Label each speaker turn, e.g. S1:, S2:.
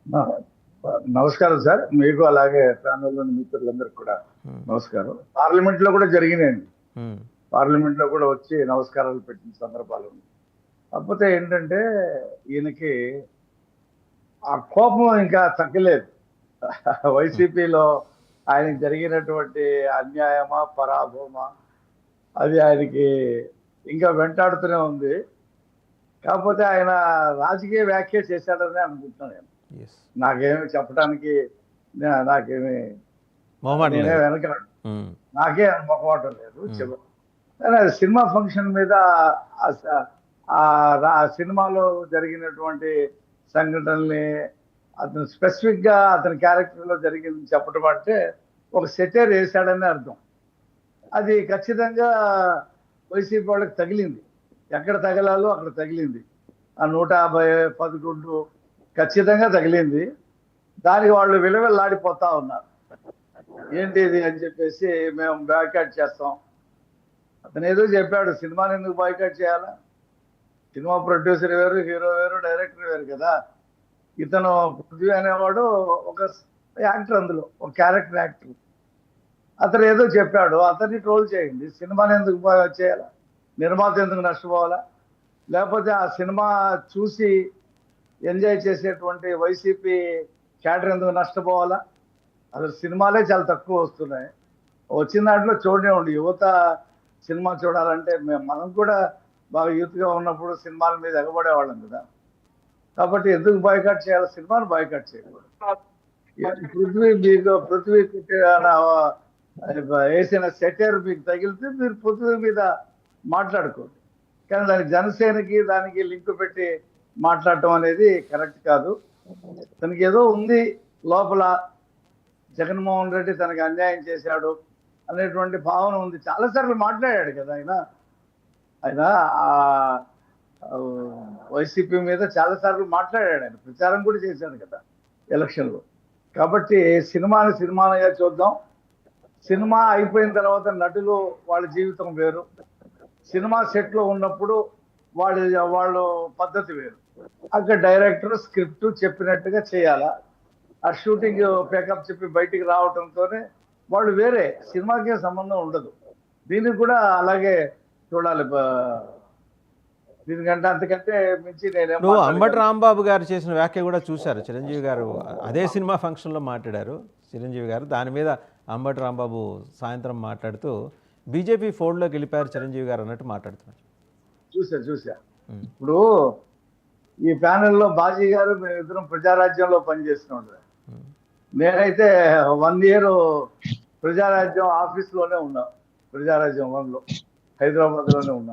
S1: ఆ, నమస్కారం సార్. మీకు అలాగే ప్యానెల్లోని మిత్రులందరికీ కూడా
S2: ఉమ్,
S1: నమస్కారం. పార్లమెంట్ లో కూడా జరిగినాయండి.
S2: ఉమ్,
S1: పార్లమెంట్ లో కూడా వచ్చి నమస్కారాలు పెట్టిన సందర్భాలు ఉన్నాయి. కాకపోతే ఏంటంటే ఈయనకి ఆ కోపం ఇంకా తగ్గలేదు.
S2: ఉమ్,
S1: వైసీపీలో ఆయనకి జరిగినటువంటి అన్యాయమా పరాభవమా అది ఆయనకి ఇంకా వెంటాడుతూనే ఉంది. కాకపోతే ఆయన రాజకీయ వ్యాఖ్య చేశాడని అనుకుంటున్నాను నేను.
S2: ఎస్.
S1: నాకేమి చెప్పడానికి నాకేమి
S2: మొహమాటం
S1: నేనే
S2: లేదు.
S1: వెనక
S2: ఉమ్,
S1: నాకే మొహమాటం లేదు
S2: ఉమ్,
S1: కానీ అది సినిమా ఫంక్షన్ మీద ఆ స- ఆ సినిమాలో జరిగినటువంటి సంఘటనల్ని అతను స్పెసిఫిక్ గా అతని క్యారెక్టర్ లో జరిగింది చెప్పడం అంటే ఒక సెటైర్ వేశాడని అర్థం. అది ఖచ్చితంగా వైసీపీ వాళ్ళకి తగిలింది. ఎక్కడ తగలాలో అక్కడ తగిలింది. ఆ 150 11 ఖచ్చితంగా తగిలింది. దానికి వాళ్ళు విలువెల్లాడిపోతా ఉన్నారు. ఏంటి ఇది అని చెప్పేసి మేము బాయ్కాట్ చేస్తాం. అతను ఏదో చెప్పాడు, సినిమాని ఎందుకు బాయ్కాట్ చేయాలా? సినిమా ప్రొడ్యూసర్ వేరు, హీరో వేరు, డైరెక్టర్ వేరు కదా. ఇతను పృథ్వీ అనేవాడు ఒక యాక్టర్, అందులో ఒక క్యారెక్టర్ యాక్టర్. అతను ఏదో చెప్పాడు, అతన్ని ట్రోల్ చేయండి. సినిమాని ఎందుకు చేయాలా? నిర్మాత ఎందుకు నష్టపోవాలా? లేకపోతే ఆ సినిమా చూసి ఎంజాయ్ చేసేటువంటి వైసీపీ క్యాడర్ ఎందుకు నష్టపోవాలా? అసలు సినిమాలే చాలా తక్కువ వస్తున్నాయి. వచ్చిన దాంట్లో చూడనివ్వండి. యువత సినిమా చూడాలంటే మనం కూడా బాగా యూత్ గా ఉన్నప్పుడు సినిమాల మీద ఎగబడేవాళ్ళం కదా. కాబట్టి ఎందుకు బాయ్కాట్ చేయాలి? సినిమాను బాయ్కాట్ చేయకూడదు. పృథ్వీ వేసిన సెటైర్ మీకు తగిలితే మీరు పృథ్వీ మీద మాట్లాడుకోండి. కానీ దానికి జనసేనకి దానికి లింక్ పెట్టి మాట్లాడటం అనేది కరెక్ట్ కాదు. తనకి ఏదో ఉంది లోపల, జగన్మోహన్ రెడ్డి తనకి అన్యాయం చేశాడు అనేటువంటి భావన ఉంది. చాలాసార్లు మాట్లాడాడు కదా ఆయన. ఆయన ఆ వైసీపీ మీద చాలాసార్లు మాట్లాడాడు. ఆయన ప్రచారం కూడా చేశాడు కదా ఎలక్షన్లో. కాబట్టి సినిమాని సినిమానగా చూద్దాం. సినిమా అయిపోయిన తర్వాత నటులు వాళ్ళ జీవితం వేరు, సినిమా సెట్ లో ఉన్నప్పుడు వాళ్ళ వాళ్ళ పద్ధతి వేరు. అక్కడ డైరెక్టర్ స్క్రిప్ట్ చెప్పినట్టుగా చేయాలా? ఆ షూటింగ్ పేకప్ చెప్పి బయటికి రావడంతోనే వాళ్ళు వేరే, సినిమాకే సంబంధం ఉండదు. దీనికి కూడా అలాగే చూడాలి. దీనికంటే అంతకంటే మించి నేనేం
S2: నువ్వు అంబటి
S1: మాట్లాడగలను.
S2: రాంబాబు గారు చేసిన వ్యాఖ్య కూడా చూశారు. చిరంజీవి గారు అదే సినిమా ఫంక్షన్లో మాట్లాడారు. చిరంజీవి గారు దాని మీద అంబటి రాంబాబు సాయంత్రం మాట్లాడుతూ బీజేపీ ఫోల్డ్లోకి వెళ్ళిపోయారు చిరంజీవి గారు అన్నట్టు మాట్లాడుతున్నారు.
S1: చూసా.
S2: ఉమ్,
S1: ఇప్పుడు ఈ ప్యానెల్లో బాజీ గారు మేమిద్దరం ప్రజారాజ్యంలో పనిచేస్తున్నాం.
S2: ఉమ్.
S1: నేనైతే 1 year ప్రజారాజ్యం ఆఫీస్ లోనే ఉన్నా. ప్రజారాజ్యం 1 లో హైదరాబాద్ లోనే ఉన్నా.